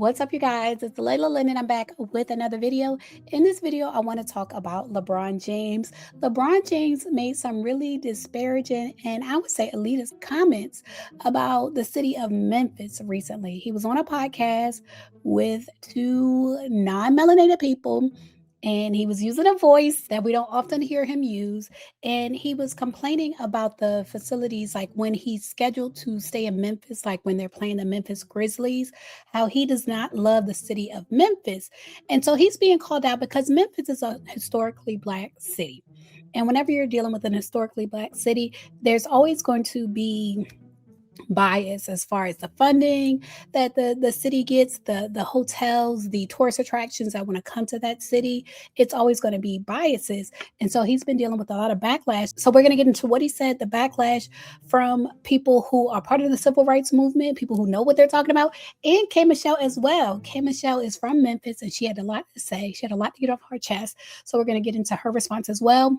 What's up, you guys? It's Layla Lynn, and I'm back with another video. In this video, I want to talk about LeBron James. LeBron James made some really disparaging and I would say elitist comments about the city of Memphis recently. He was on a podcast with two non-melanated people, and he was using a voice that we don't often hear him use. And he was complaining about the facilities, like when he's scheduled to stay in Memphis, like when they're playing the Memphis Grizzlies, how he does not love the city of Memphis. And so he's being called out because Memphis is a historically Black city. And whenever you're dealing with an historically Black city, there's always going to be bias as far as the funding that the city gets, the hotels, the tourist attractions that want to come to that city. It's always going to be biases. And so he's been dealing with a lot of backlash. So we're going to get into what he said, the backlash from people who are part of the civil rights movement, people who know what they're talking about, and K Michelle as well. K Michelle is from Memphis and she had a lot to say. She had a lot to get off her chest. So we're going to get into her response as well.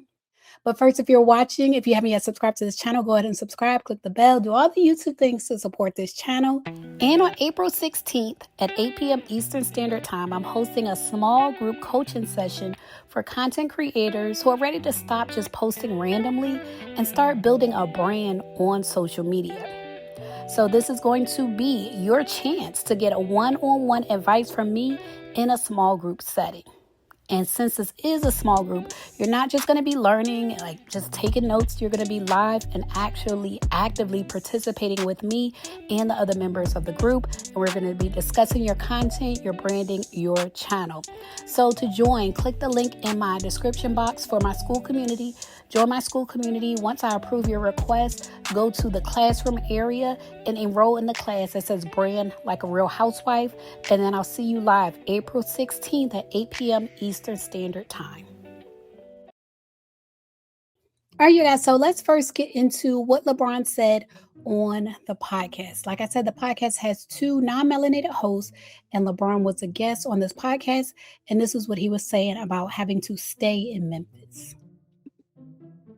But first, if you're watching, if you haven't yet subscribed to this channel, go ahead and subscribe, click the bell, do all the YouTube things to support this channel. And on April 16th at 8 p.m. Eastern Standard Time, I'm hosting a small group coaching session for content creators who are ready to stop just posting randomly and start building a brand on social media. So this is going to be your chance to get a one-on-one advice from me in a small group setting. And since this is a small group, you're not just going to be learning, like just taking notes. You're going to be live and actually actively participating with me and the other members of the group. And we're going to be discussing your content, your branding, your channel. So to join, click the link in my description box for my school community. Join my school community. Once I approve your request, go to the classroom area and enroll in the class that says Brand Like a Real Housewife. And then I'll see you live April 16th at 8 p.m. Eastern Standard Time. All right, you guys. So let's first get into what LeBron said on the podcast. Like I said, the podcast has two non-melanated hosts, and LeBron was a guest on this podcast. And this is what he was saying about having to stay in Memphis.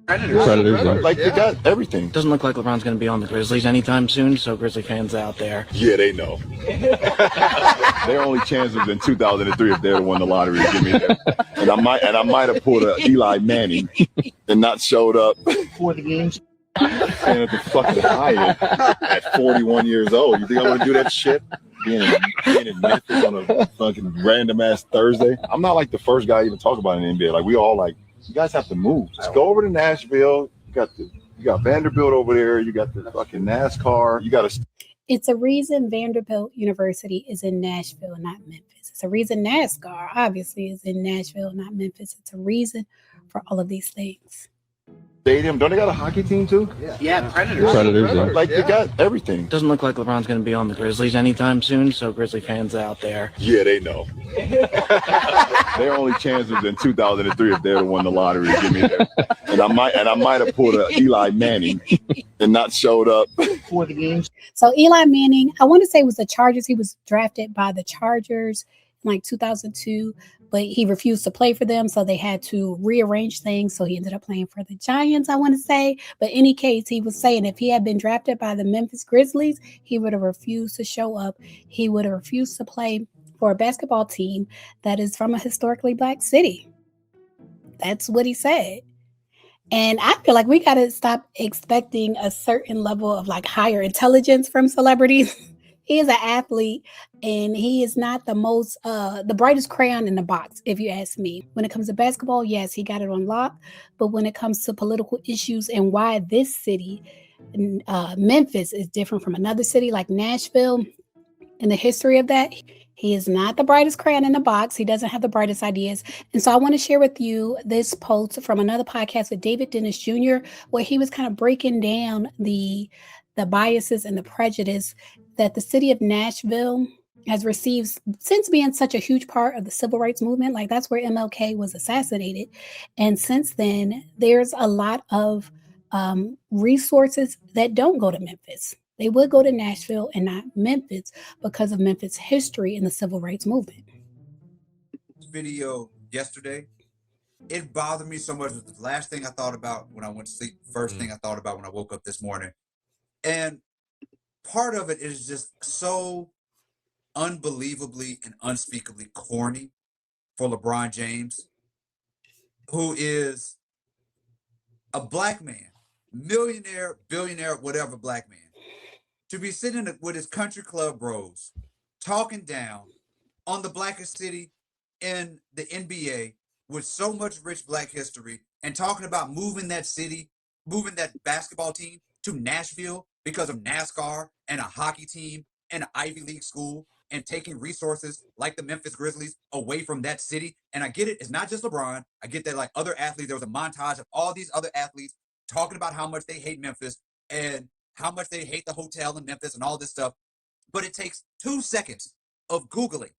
Predators. Like they got everything. Doesn't look like LeBron's going to be on the Grizzlies anytime soon, so Grizzly fans out there. Yeah, they know. Their only chance was in 2003 if they had won the lottery to give me that. And I might have pulled a Eli Manning and not showed up for the games. And at the fucking Hyatt at 41 years old. You think I want to do that shit? Being in Memphis on a fucking random ass Thursday. I'm not like the first guy to even talk about it in the NBA. Like we all like, you guys have to move. Just go over to Nashville. You got Vanderbilt over there. You got the fucking NASCAR. You got to. It's a reason Vanderbilt University is in Nashville, not Memphis. It's a reason NASCAR obviously is in Nashville, not Memphis. It's a reason for all of these things. Stadium. Don't they got a hockey team too? Yeah, Predators. Like they got everything. Doesn't look like LeBron's going to be on the Grizzlies anytime soon, so Grizzly fans out there. Yeah, they know. Their only chance was in 2003 if they had won the lottery to give me that. And I might have pulled a Eli Manning and not showed up for the games. So Eli Manning, I want to say was the Chargers. He was drafted by the Chargers in like 2002. But he refused to play for them, so they had to rearrange things. So he ended up playing for the Giants, I want to say. But in any case, he was saying if he had been drafted by the Memphis Grizzlies, he would have refused to show up. He would have refused to play for a basketball team that is from a historically Black city. That's what he said. And I feel like we got to stop expecting a certain level of like higher intelligence from celebrities. He is an athlete and he is not the brightest crayon in the box, if you ask me. When it comes to basketball, yes, he got it on lock. But when it comes to political issues and why this city, Memphis, is different from another city like Nashville, and the history of that, he is not the brightest crayon in the box. He doesn't have the brightest ideas. And so I want to share with you this post from another podcast with David Dennis Jr., where he was kind of breaking down the biases and the prejudice that the city of Nashville has received since being such a huge part of the civil rights movement. Like that's where MLK was assassinated. And since then, there's a lot of resources that don't go to Memphis. They would go to Nashville and not Memphis because of Memphis' history in the civil rights movement. Video yesterday, it bothered me so much. It was the last thing I thought about when I went to sleep, first thing I thought about when I woke up this morning. And part of it is just so unbelievably and unspeakably corny for LeBron James, who is a black man, millionaire, billionaire, whatever black man, to be sitting with his country club bros, talking down on the blackest city in the NBA with so much rich black history and talking about moving that city, moving that basketball team to Nashville because of NASCAR and a hockey team and an Ivy League school and taking resources like the Memphis Grizzlies away from that city. And I get it, it's not just LeBron. I get that like other athletes, there was a montage of all these other athletes talking about how much they hate Memphis and how much they hate the hotel in Memphis and all this stuff. But it takes 2 seconds of Googling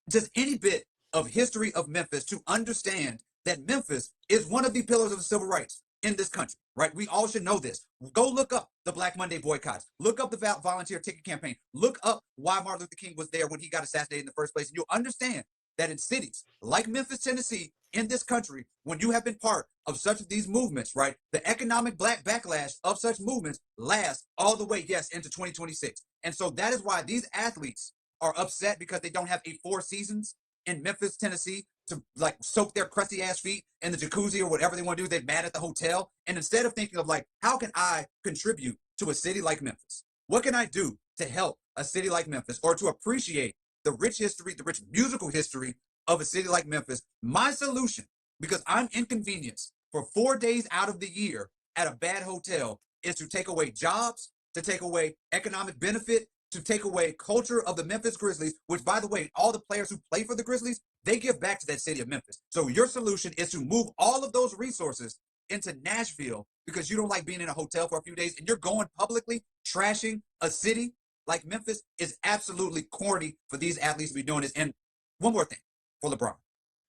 just any bit of history of Memphis to understand that Memphis is one of the pillars of civil rights in this country, right? We all should know this. Go look up the Black Monday boycotts. Look up the volunteer ticket campaign. Look up why Martin Luther King was there when he got assassinated in the first place. And you'll understand that in cities like Memphis, Tennessee, in this country, when you have been part of such of these movements, right, the economic black backlash of such movements lasts all the way, yes, into 2026. And so that is why these athletes are upset because they don't have a Four Seasons in Memphis, Tennessee to like soak their crusty ass feet in the jacuzzi or whatever they want to do. They're mad at the hotel. And instead of thinking of like, how can I contribute to a city like Memphis? What can I do to help a city like Memphis or to appreciate the rich history, the rich musical history of a city like Memphis? My solution, because I'm inconvenienced for 4 days out of the year at a bad hotel, is to take away jobs, to take away economic benefit, to take away culture of the Memphis Grizzlies, which, by the way, all the players who play for the Grizzlies, they give back to that city of Memphis. So your solution is to move all of those resources into Nashville because you don't like being in a hotel for a few days and you're going publicly trashing a city like Memphis is absolutely corny for these athletes to be doing this. And one more thing for LeBron.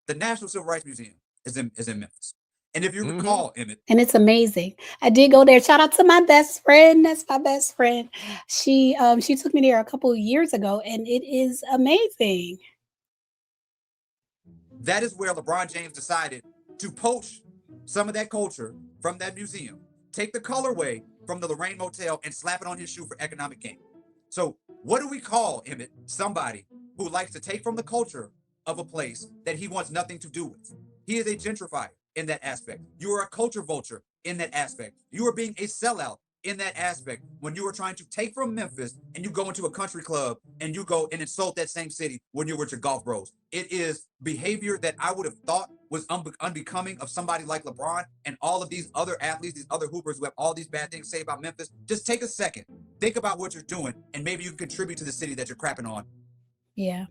The National Civil Rights Museum is in Memphis. And if you recall, Emmett, And it's amazing. I did go there. Shout out to my best friend. That's my best friend. She took me there a couple of years ago and it is amazing. that is where LeBron James decided to poach some of that culture from that museum, take the colorway from the Lorraine Motel and slap it on his shoe for economic gain. So what do we call, Emmett, somebody who likes to take from the culture of a place that he wants nothing to do with? He is a gentrifier in that aspect. You are a culture vulture in that aspect. You are being a sellout in that aspect when you are trying to take from Memphis and you go into a country club and you go and insult that same city when you're with your golf bros. It is behavior that I would have thought was unbecoming of somebody like LeBron and all of these other athletes, these other hoopers who have all these bad things to say about Memphis. Just take a second, think about what you're doing, and maybe you can contribute to the city that you're crapping on. Yeah.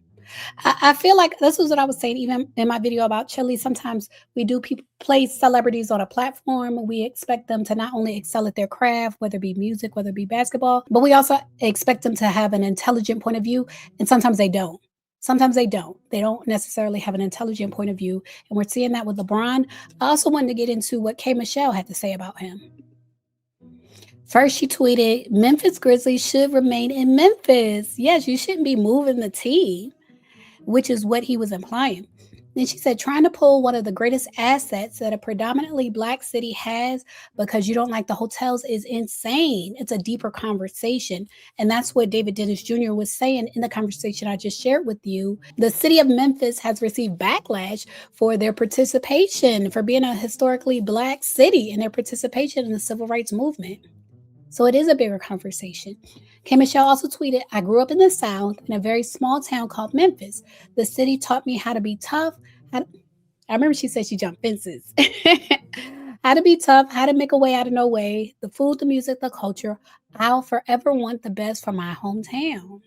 I feel like this was what I was saying even in my video about Chile. Sometimes we do people place celebrities on a platform. We expect them to not only excel at their craft, whether it be music, whether it be basketball, but we also expect them to have an intelligent point of view. And sometimes they don't. Sometimes they don't. They don't necessarily have an intelligent point of view. And we're seeing that with LeBron. I also wanted to get into what K. Michelle had to say about him. First, she tweeted, Memphis Grizzlies should remain in Memphis. Yes, you shouldn't be moving the team, which is what he was implying. Then she said, trying to pull one of the greatest assets that a predominantly Black city has because you don't like the hotels is insane. It's a deeper conversation. And that's what David Dennis Jr. was saying in the conversation I just shared with you. The city of Memphis has received backlash for their participation, for being a historically Black city and their participation in the civil rights movement. So it is a bigger conversation. K. Michelle also tweeted, I grew up in the South in a very small town called Memphis. The city taught me how to be tough. I remember she said she jumped fences. How to be tough, how to make a way out of no way, the food, the music, the culture. I'll forever want the best for my hometown.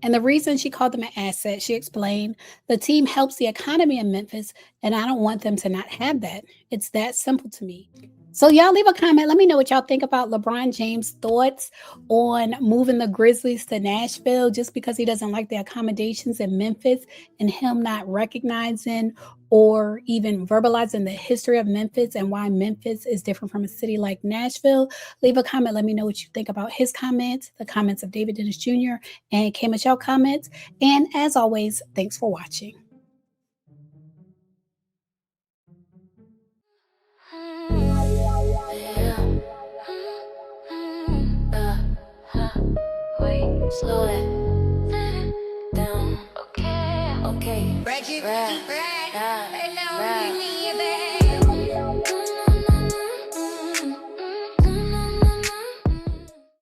And the reason she called them an asset, she explained, the team helps the economy in Memphis, and I don't want them to not have that. It's that simple to me. So y'all leave a comment. Let me know what y'all think about LeBron James' thoughts on moving the Grizzlies to Nashville just because he doesn't like the accommodations in Memphis and him not recognizing or even verbalizing the history of Memphis and why Memphis is different from a city like Nashville. Leave a comment. Let me know what you think about his comments, the comments of David Dennis Jr. and K. Michelle comments. And as always, thanks for watching. Wait, slow it. Break it, break, break, break, break, break, break,